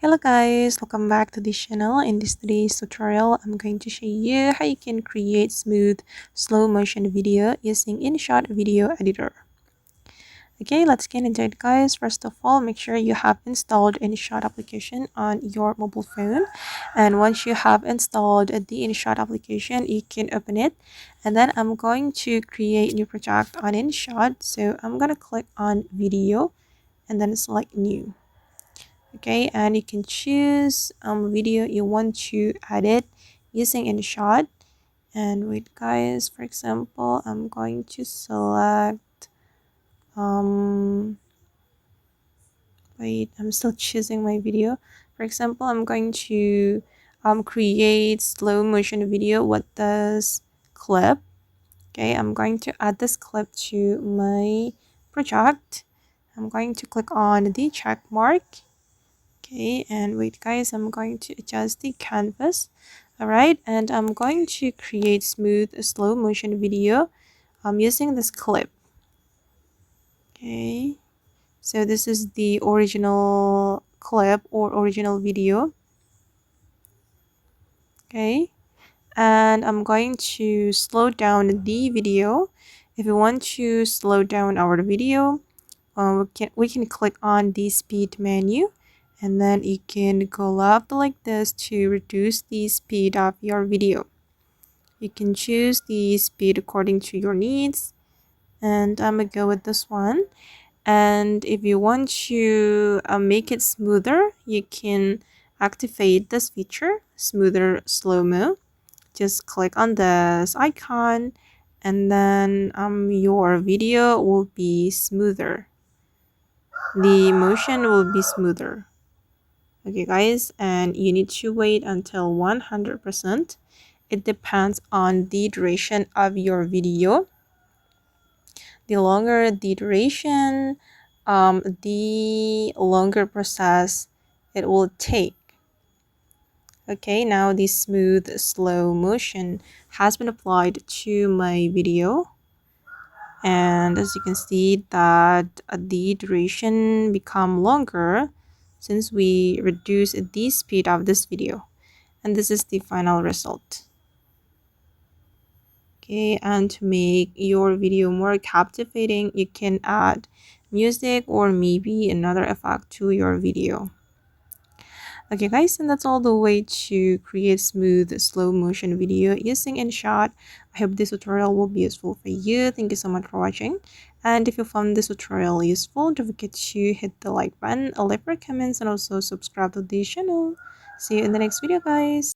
Hello guys, welcome back to this channel. In today's tutorial, I'm going to show you how you can create smooth slow motion video using InShot video editor. Okay, let's get into it guys. First of all, make sure you have installed InShot application on your mobile phone. And once you have installed the InShot application, you can open it. And then I'm going to create a new project on InShot. So I'm going to click on video and then select new. Okay, and you can choose video you want to edit using InShot. And wait guys, for example, I'm going to select wait, I'm still choosing my video. For example, I'm going to create slow motion video with this clip. Okay, I'm going to add this clip to my project. I'm going to click on the check mark. Okay, and wait guys, I'm going to adjust the canvas. All right, and I'm going to create smooth slow motion video using this clip. Okay, so this is the original clip or original video. Okay, and I'm going to slow down the video. If you want to slow down our video, we can click on the speed menu, and then you can go left like this to reduce the speed of your video. You can choose the speed according to your needs, and I'm gonna go with this one. And if you want to make it smoother, you can activate this feature, smoother slow-mo. Just click on this icon, and then your video will be smoother. The motion will be smoother. Okay guys, and you need to wait until 100%. It depends on the duration of your video. The longer the duration, the longer process it will take. Okay, now the smooth slow motion has been applied to my video. And as you can see that the duration become longer since we reduce the speed of this video. And this is the final result. Okay, and to make your video more captivating, you can add music or maybe another effect to your video. Okay guys, and that's all the way to create smooth slow motion video using InShot. I hope this tutorial will be useful for you. Thank you so much for watching. And if you found this tutorial useful, don't forget to hit the like button, leave your comments, and also subscribe to the channel. See you in the next video guys.